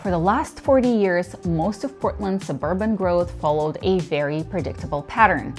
For the last 40 years, most of Portland's suburban growth followed a very predictable pattern.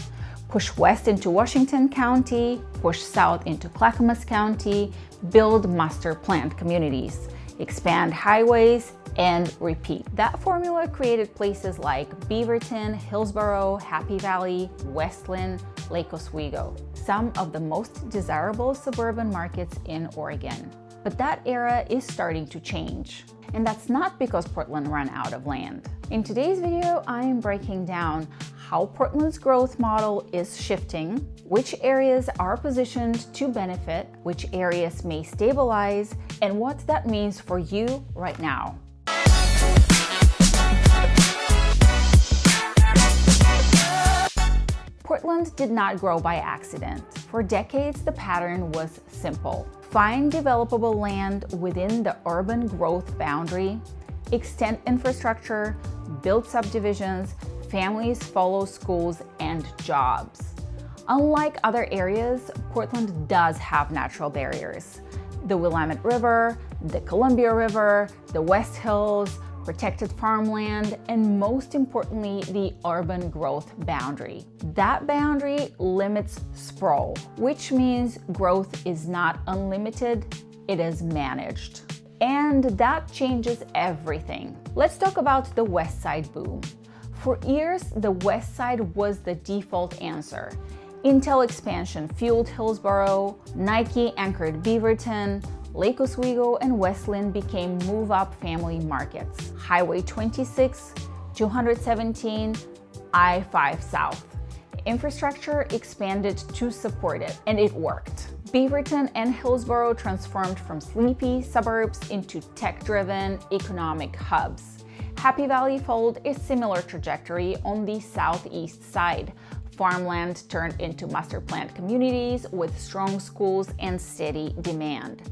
Push west into Washington County, push south into Clackamas County, build master planned communities, expand highways, and repeat. That formula created places like Beaverton, Hillsboro, Happy Valley, West Linn, Lake Oswego, some of the most desirable suburban markets in Oregon. But that era is starting to change. And that's not because Portland ran out of land. In today's video, I am breaking down how Portland's growth model is shifting, which areas are positioned to benefit, which areas may stabilize, and what that means for you right now. Portland did not grow by accident. For decades, the pattern was simple. Find developable land within the urban growth boundary, extend infrastructure, build subdivisions, families follow schools and jobs. Unlike other areas, Portland does have natural barriers. The Willamette River, the Columbia River, the West Hills, protected farmland, and most importantly, the urban growth boundary. That boundary limits sprawl, which means growth is not unlimited, it is managed. And that changes everything. Let's talk about the Westside boom. For years, the Westside was the default answer. Intel expansion fueled Hillsboro, Nike anchored Beaverton, Lake Oswego and West Linn became move-up family markets. Highway 26, 217, I-5 South. Infrastructure expanded to support it, and it worked. Beaverton and Hillsboro transformed from sleepy suburbs into tech-driven economic hubs. Happy Valley followed a similar trajectory on the southeast side. Farmland turned into master-planned communities with strong schools and steady demand.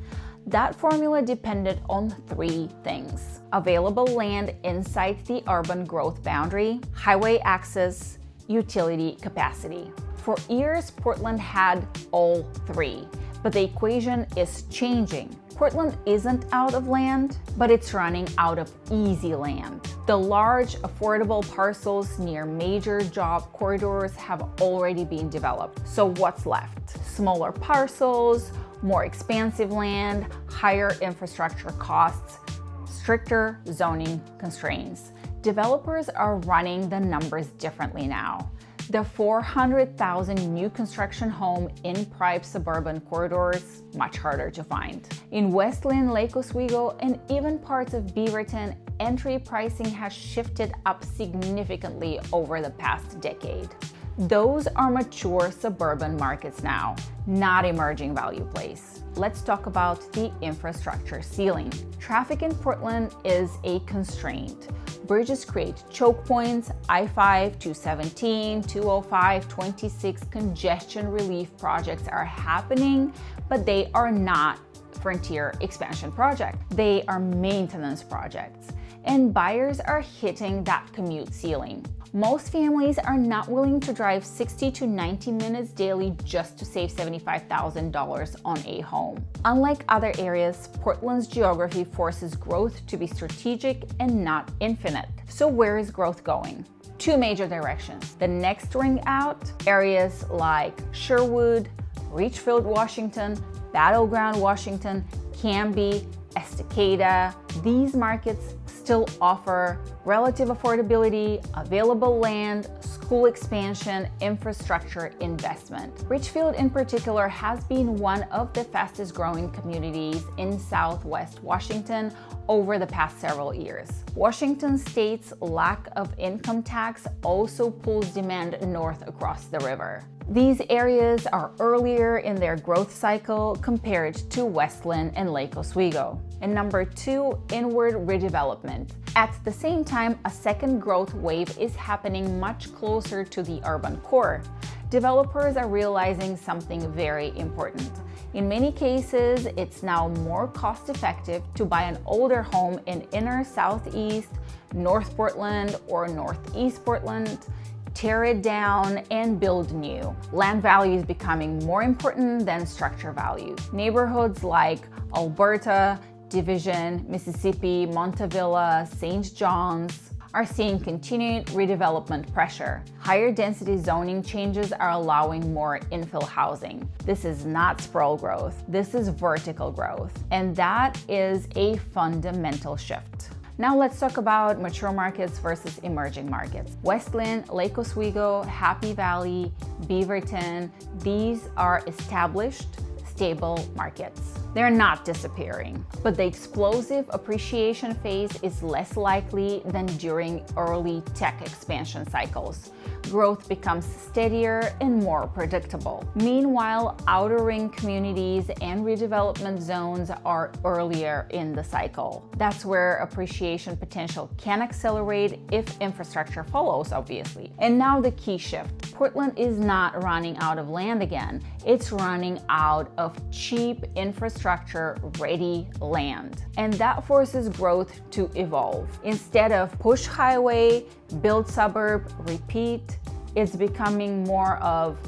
That formula depended on three things: available land inside the urban growth boundary, highway access, utility capacity. For years, Portland had all three, but the equation is changing. Portland isn't out of land, but it's running out of easy land. The large, affordable parcels near major job corridors have already been developed. So what's left? Smaller parcels, more expansive land, higher infrastructure costs, stricter zoning constraints. Developers are running the numbers differently now. The 400,000 new construction home in prime suburban corridors, much harder to find. In West Linn, Lake Oswego, and even parts of Beaverton, entry pricing has shifted up significantly over the past decade. Those are mature suburban markets now, not emerging value plays. Let's talk about the infrastructure ceiling. Traffic in Portland is a constraint. Bridges create choke points. I-5, 217, 205, 26 congestion relief projects are happening, but they are not frontier expansion projects. They are maintenance projects, and buyers are hitting that commute ceiling. Most families are not willing to drive 60 to 90 minutes daily just to save $75,000 on a home. Unlike other areas, Portland's geography forces growth to be strategic and not infinite. So where is growth going? Two major directions. The next ring out, areas like Sherwood, Ridgefield, Washington, Battleground, Washington, Camas, Estacada. These markets still offer relative affordability, available land, school expansion, infrastructure investment. Ridgefield in particular has been one of the fastest growing communities in Southwest Washington over the past several years. Washington State's lack of income tax also pulls demand north across the river. These areas are earlier in their growth cycle compared to West Linn and Lake Oswego. And number two, inward redevelopment. At the same time, a second growth wave is happening much closer to the urban core. Developers are realizing something very important. In many cases, it's now more cost-effective to buy an older home in inner Southeast, North Portland, or Northeast Portland, tear it down, and build new. Land value is becoming more important than structure value. Neighborhoods like Alberta Division, Mississippi, Montevilla, St. John's are seeing continued redevelopment pressure. Higher density zoning changes are allowing more infill housing. This is not sprawl growth, this is vertical growth, and that is a fundamental shift. Now let's talk about mature markets versus emerging markets. West Linn, Lake Oswego, Happy Valley, Beaverton, these are established, stable markets. They're not disappearing, but the explosive appreciation phase is less likely than during early tech expansion cycles. Growth becomes steadier and more predictable. Meanwhile, outer ring communities and redevelopment zones are earlier in the cycle. That's where appreciation potential can accelerate if infrastructure follows, obviously. And now the key shift. Portland is not running out of land again. It's running out of cheap infrastructure-ready land. And that forces growth to evolve. Instead of push highway, build suburb, repeat, it's becoming more of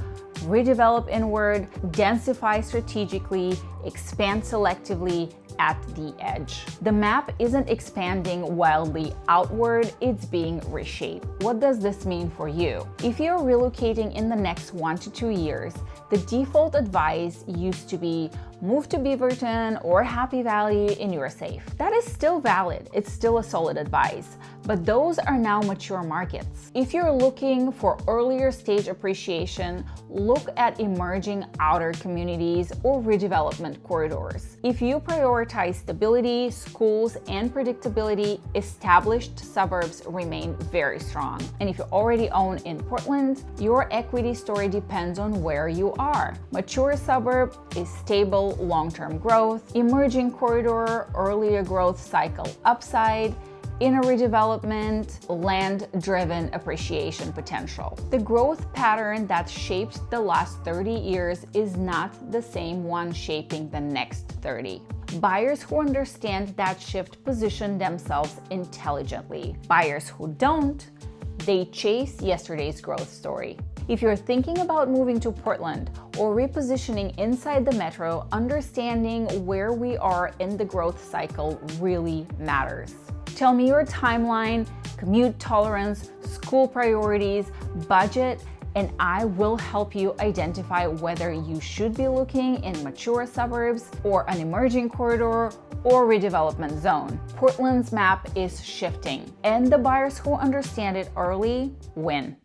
redevelop inward, densify strategically, expand selectively at the edge. The map isn't expanding wildly outward, it's being reshaped. What does this mean for you? If you're relocating in the next 1 to 2 years, the default advice used to be move to Beaverton or Happy Valley and you're safe. That is still valid, it's still a solid advice, but those are now mature markets. If you're looking for earlier stage appreciation, look at emerging outer communities or redevelopment corridors. If you prioritize stability, schools, and predictability, established suburbs remain very strong. And if you already own in Portland, your equity story depends on where you are. Mature suburb is stable long-term growth, emerging corridor, earlier growth cycle upside, inner redevelopment, land-driven appreciation potential. The growth pattern that shaped the last 30 years is not the same one shaping the next 30. Buyers who understand that shift position themselves intelligently. Buyers who don't, they chase yesterday's growth story. If you're thinking about moving to Portland or repositioning inside the metro, understanding where we are in the growth cycle really matters. Tell me your timeline, commute tolerance, school priorities, budget, and I will help you identify whether you should be looking in mature suburbs or an emerging corridor or redevelopment zone. Portland's map is shifting, and the buyers who understand it early win.